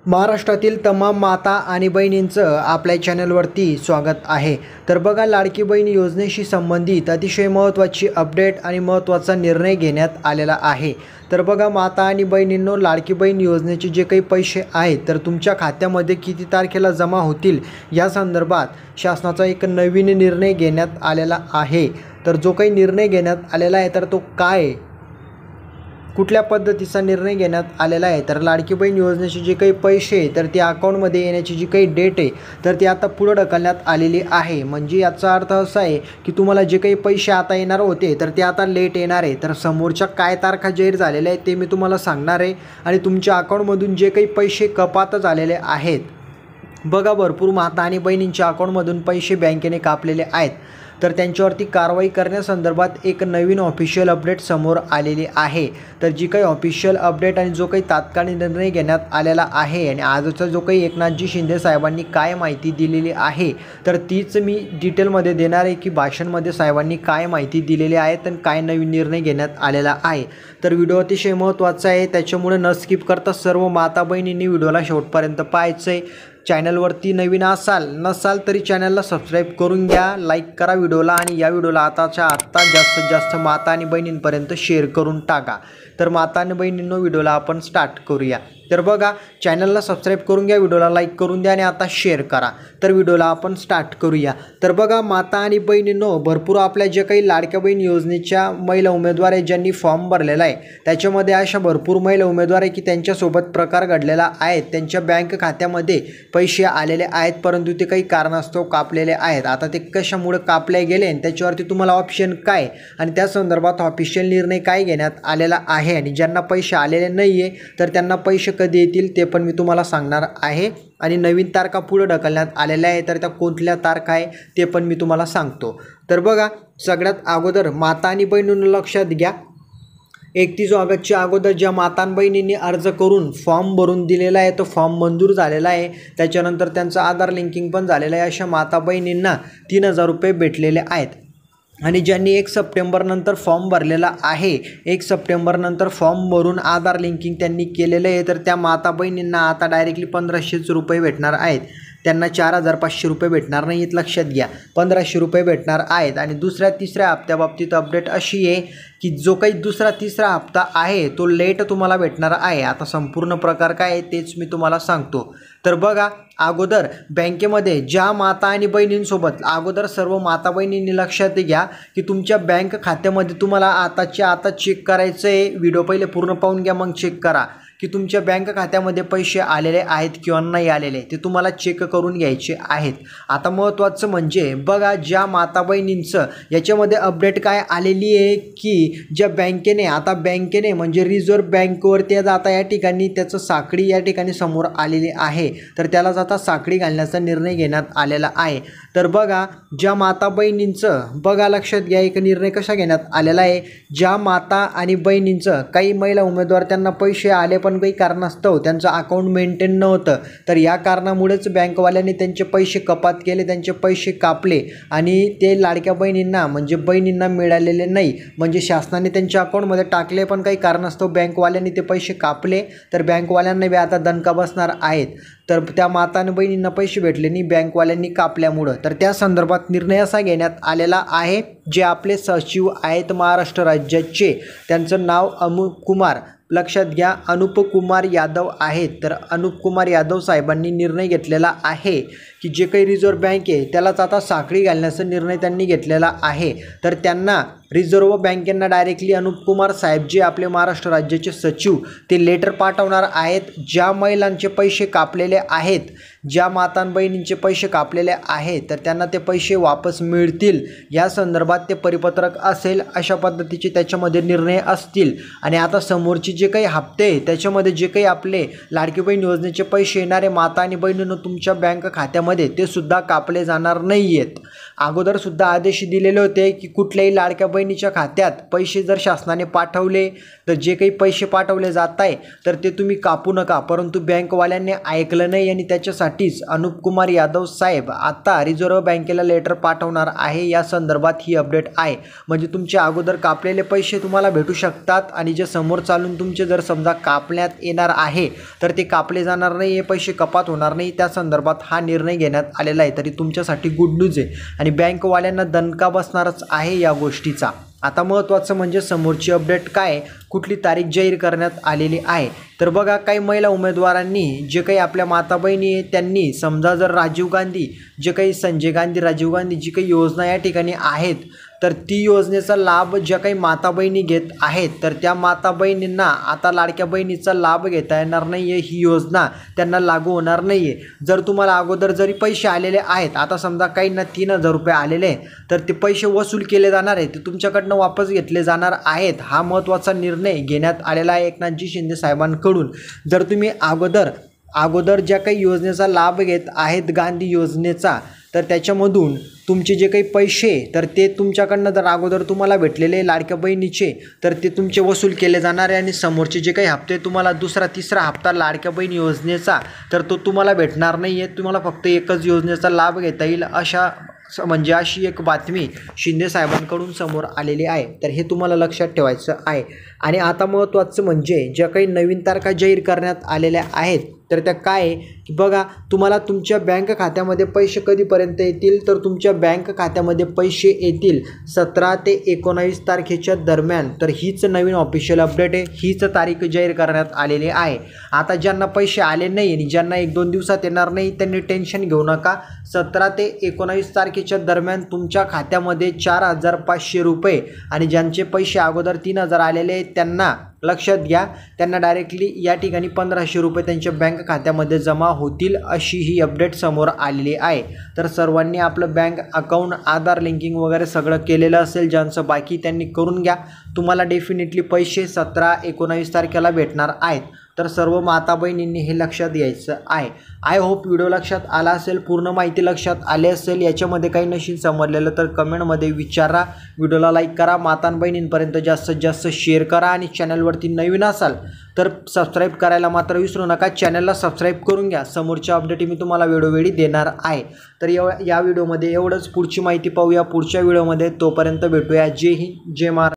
महाराष्ट्रातील तमाम माता आणि बहिणींचं आपल्या चॅनलवरती स्वागत आहे। तर बघा, लाडकी बहीण योजनेशी संबंधित अतिशय महत्त्वाची अपडेट आणि महत्त्वाचा निर्णय घेण्यात आलेला आहे। तर बघा, माता आणि बहिणींनो, लाडकी बहीण योजनेचे जे काही पैसे आहेत तर तुमच्या खात्यामध्ये किती तारखेला जमा होतील या संदर्भात शासनाचा एक नवीन निर्णय घेण्यात आलेला आहे। तर जो काही निर्णय घेण्यात आलेला आहे तर तो काय, कुठल्या पद्धतीचा निर्णय घेण्यात आलेला आहे, तर लाडकी बहीण योजनेचे जे काही पैसे तर ते अकाउंटमध्ये येण्याची जी काही डेट आहे तर ती आता पुढे ढकलण्यात आलेली आहे। म्हणजे याचा अर्थ असा आहे की तुम्हाला जे काही पैसे आता येणार होते तर ते आता लेट येणार आहे। तर समोरच्या काय तारखा जाहीर झालेल्या आहेत ते मी तुम्हाला सांगणार आहे। आणि तुमच्या अकाउंटमधून जे काही पैसे कपात झालेले आहेत, बघा, भरपूर माता आणि बहिणींच्या अकाउंटमधून पैसे बँकेने कापलेले आहेत, तर त्यांच्यावरती कारवाई करण्यासंदर्भात एक नवीन ऑफिशियल अपडेट समोर आलेली आहे। तर जी काही ऑफिशियल अपडेट आणि जो काही तात्कालिक निर्णय घेण्यात आलेला आहे आणि आजचा जो काही एकनाथजी शिंदे साहेबांनी काय माहिती दिलेली आहे तर तीच मी डिटेलमध्ये देणार आहे की भाषणमध्ये साहेबांनी काय माहिती दिलेली आहे आणि काय नवीन निर्णय घेण्यात आलेला आहे। तर व्हिडिओ अतिशय महत्त्वाचा आहे, त्याच्यामुळे न स्किप करता सर्व माता बहिणींनी व्हिडिओला शेवटपर्यंत पाहायचं आहे। चॅनलवरती नवीन नसाल तरी चॅनलला सबस्क्राईब करून घ्या, लाईक करा व्हिडिओला आणि या व्हिडिओला आत्ता जास्तीत जास्त माता आणि बहिणींपर्यंत शेअर करून टाका। तर माता आणि बहिणींनो, व्हिडिओला आपण स्टार्ट करूया। तर बघा, चॅनलला सबस्क्राईब करून घ्या, व्हिडिओला लाईक करून द्या आणि आता शेअर करा। तर व्हिडिओला आपण स्टार्ट करूया। तर बघा, माता आणि बहिणींनो, भरपूर आपल्या जे काही लाडक्या बहीण योजनेच्या महिला उमेदवार आहेत ज्यांनी फॉर्म भरलेला आहे त्याच्यामध्ये अशा भरपूर महिला उमेदवार आहे की त्यांच्यासोबत प्रकार घडलेला आहे। त्यांच्या बँक खात्यामध्ये पैसे आलेले आहेत परंतु ते काही कारणास्तव कापलेले आहेत। आता ते कशामुळे कापले गेले आणि त्याच्यावरती तुम्हाला ऑप्शन काय आणि त्या संदर्भात ऑफिशियल निर्णय काय घेण्यात आलेला आहे आणि ज्यांना पैसे आलेले नाही आहे तर त्यांना पैसे कधी येतील ते पण मी तुम्हाला सांगणार आहे। आणि नवीन तारखा पुढे ढकलण्यात आलेल्या आहे तर त्या कोणत्या तारखा आहे ते पण मी तुम्हाला सांगतो। तर बघा, सगळ्यात अगोदर माता आणि बहिणींनो लक्षात घ्या, 31 ऑगस्टच्या अगोदर ज्या माता आणि बहिणींनी अर्ज करून फॉर्म भरून दिलेला आहे तो फॉर्म मंजूर झालेला आहे, त्याच्यानंतर त्यांचं आधार लिंकिंग पण झालेलं आहे, अशा माता बहिणींना 3000 रुपये भेटलेले आहेत। आणि ज्यांनी 1 सप्टेंबर नंतर फॉर्म भरलेला आहे, 1 सप्टेंबर नंतर फॉर्म भरून आधार लिंकिंग त्यांनी केलेलं आहे तर त्या माता बहिणींना आता डायरेक्टली 1500 रुपये भेटणार आहेत। त्यांना 4500 रुपये भेटणार नाही आहेत, लक्षात घ्या, 1500 रुपये भेटणार आहेत। आणि दुसऱ्या तिसऱ्या हप्त्याबाबतीत अपडेट अशी आहे की जो काही दुसरा तिसरा हप्ता आहे तो लेट तुम्हाला भेटणार आहे। आता संपूर्ण प्रकार काय आहे तेच मी तुम्हाला सांगतो। तर बघा, अगोदर बँकेमध्ये ज्या माता आणि बहिणींसोबत अगोदर सर्व माता बहिणींनी लक्षात घ्या की तुमच्या बँक खात्यामध्ये तुम्हाला आताच्या आता चेक करायचं आहे। व्हिडिओ पहिले पूर्ण पाहून घ्या, मग चेक करा की तुमच्या बँक खात्यामध्ये पैसे आलेले आहेत किंवा नाही आलेले, ते तुम्हाला चेक करून घ्यायचे आहेत। आता महत्त्वाचं म्हणजे बघा, ज्या माता बहिणींचं याच्यामध्ये अपडेट काय आलेली आहे की ज्या बँकेने म्हणजे रिझर्व्ह बँकेवरती आता या ठिकाणी त्याचं साखळी या ठिकाणी समोर आलेली आहे तर त्यालाच आता साखळी घालण्याचा निर्णय घेण्यात आलेला आहे। तर बघा, ज्या माता बहिणींचं बघा लक्षात घ्या एक निर्णय कसा घेण्यात आलेला आहे, ज्या माता आणि बहिणींचं काही महिला उमेदवार त्यांना पैसे आले पण काही कारणास्तव त्यांचं अकाउंट मेंटेन नव्हतं तर या कारणामुळेच बँकवाल्यांनी त्यांचे पैसे कपात केले, त्यांचे पैसे कापले आणि ते लाडक्या बहिणींना म्हणजे बहिणींना मिळालेले नाही। म्हणजे शासनाने त्यांच्या अकाउंटमध्ये टाकले पण काही कारणास्तव बँकवाल्यांनी ते पैसे कापले तर बँकवाल्यांना बी आता दणका बसणार आहेत। तर त्या माता आणि बहिणींना पैसे भेटले नाही बँकवाल्यांनी कापल्यामुळं, तर त्या संदर्भात निर्णय असा घेण्यात आलेला आहे। जे आपले सचिव आहेत महाराष्ट्र राज्याचे, त्यांचं नाव अनूप कुमार, लक्षात घ्या, अनूप कुमार यादव आहेत। तर अनूप कुमार यादव साहेबांनी निर्णय घेतलेला आहे की जे काही रिझर्व्ह बँक आहे त्यालाच आता साखळी घालण्याचा निर्णय त्यांनी घेतलेला आहे। तर त्यांना रिझर्व्ह बँकेंना डायरेक्टली अनूप कुमार साहेब जे आपले महाराष्ट्र राज्याचे सचिव ते लेटर पाठवणार आहेत। ज्या महिलांचे पैसे कापलेले आहेत, ज्या माता बहिणींचे पैसे कापलेले आहेत तर त्यांना ते पैसे वापस मिळतील या संदर्भात ते परिपत्रक असेल, अशा पद्धतीचे त्याच्यामध्ये निर्णय असतील। आणि आता समोरचे जे काही हप्ते त्याच्यामध्ये जे काही आपले लाडकी बहीण योजनेचे पैसे येणारे माता आणि बहिणींनो तुमच्या बँक खात्यामध्ये ते सुद्धा कापले जाणार नाही आहेत। अगोदर सुद्धा आदेश दिलेले होते की कुठल्याही लाडक्या बहिणीच्या खात्यात पैसे जर शासनाने पाठवले तर जे काही पैसे पाठवले जात आहे तर ते तुम्ही कापू नका, परंतु बँकवाल्यांनी ऐकलं नाही आणि त्याच्यासाठी त्यासाठीच अनुप कुमार यादव साहेब आता रिझर्व्ह बँकेला लेटर पाठवणार आहे। या संदर्भात ही अपडेट आहे। म्हणजे तुमचे अगोदर कापलेले पैसे तुम्हाला भेटू शकतात आणि जे समोर चालून तुमचे जर समजा कापण्यात येणार आहे तर ते कापले जाणार नाही, हे पैसे कपात होणार नाही। त्या संदर्भात हा निर्णय घेण्यात आलेला आहे। तरी तुमच्यासाठी गुड न्यूज आहे आणि बँकवाल्यांना दणका बसणारच आहे या गोष्टीचा। आता महत्त्वाचं म्हणजे समोरची अपडेट काय, कुठली तारीख जाहीर करण्यात आलेली आहे। तर बघा, काही महिला उमेदवारांनी जे काही आपल्या माता बहिणी आहेत त्यांनी समजा जर राजीव गांधी जे काही संजय गांधी राजीव गांधी जी काही योजना या ठिकाणी आहेत तर ती योजनेचा लाभ ज्या काही माता बहिणी घेत आहेत तर त्या माता बहिणींना आता लाडक्या बहिणीचा लाभ घेता येणार नाही आहे। ही योजना त्यांना लागू होणार नाही आहे। जर तुम्हाला अगोदर जरी पैसे आलेले आहेत, आता समजा काहींना 3000 रुपये आलेले तर ते पैसे वसूल केले जाणार आहेत, ते तुमच्याकडनं वापस घेतले जाणार आहेत। हा महत्त्वाचा निर्णय घेण्यात आलेला आहे एकनाथजी शिंदे साहेबांकडून। जर तुम्ही अगोदर ज्या काही योजनेचा लाभ घेत आहेत गांधी योजनेचा तर त्याच्यामधून तुमचे जे काही पैसे तर ते तुमच्याकडनं जर अगोदर तुम्हाला भेटलेले लाडक्या बहिणीचे तर ते तुमचे वसूल केले जाणार आहे आणि समोरचे जे काही हप्ते तुम्हाला दुसरा तिसरा हप्ता लाडक्या बहिणी योजनेचा तर तो तुम्हाला भेटणार नाही आहे। तुम्हाला फक्त एकच योजनेचा लाभ घेता येईल अशी एक बातमी शिंदे साहेबांकडून समोर आलेली आहे। तर हे तुम्हाला लक्षात ठेवायचं आहे। आणि आता महत्त्वाचं म्हणजे ज्या काही नवीन तारखा जाहीर करण्यात आलेल्या आहेत तर त्या काय आहे की बघा, तुम्हाला तुमच्या बँक खात्यामध्ये पैसे कधीपर्यंत येतील तर तुमच्या बँक खात्यामध्ये पैसे येतील 17 ते 19 तारखेच्या दरम्यान। तर हीच नवीन ऑफिशियल अपडेट आहे, हीच तारीख जाहीर करण्यात आलेली आहे। आता ज्यांना पैसे आले नाही आणि ज्यांना 1-2 दिवसात येणार नाही त्यांनी टेन्शन घेऊ नका। 17 ते 19 तारखेच्या दरम्यान तुमच्या खात्यामध्ये 4500 रुपये आणि ज्यांचे पैसे अगोदर 3000 आलेले आहेत त्यांना लक्षात घ्या, त्यांना डायरेक्टली या ठिकाणी 1500 रुपये त्यांच्या बँक खात्यामध्ये जमा होतील, अशी ही अपडेट समोर आलेली आहे। तर सर्वांनी आपलं बँक अकाउंट आधार लिंकिंग वगैरे सगळं केलेलं असेल, ज्यांचं बाकी त्यांनी करून घ्या। तुम्हाला डेफिनेटली पैसे 17-19 तारखेला भेटणार आहेत। तर सर्व माता बहिणींनी हे लक्षात घ्यायचं आहे। आय होप व्हिडिओ लक्षात आला असेल, पूर्ण माहिती लक्षात आली असेल। याच्यामध्ये काही नशीन समजलेलं तर कमेंटमध्ये विचारा, व्हिडिओला लाईक करा, माता बहिणींपर्यंत जास्तीत जास्त शेअर करा आणि चॅनलवरती नवीन असाल तर सबस्क्राईब करायला मात्र विसरू नका। चॅनलला सबस्क्राईब करून घ्या, समोरच्या अपडेट मी तुम्हाला वेळोवेळी देणार आहे। तर या व्हिडिओमध्ये एवढंच, पुढची माहिती पाहूया पुढच्या व्हिडिओमध्ये। तोपर्यंत भेटूया। जय हिंद, जय महाराष्ट्र।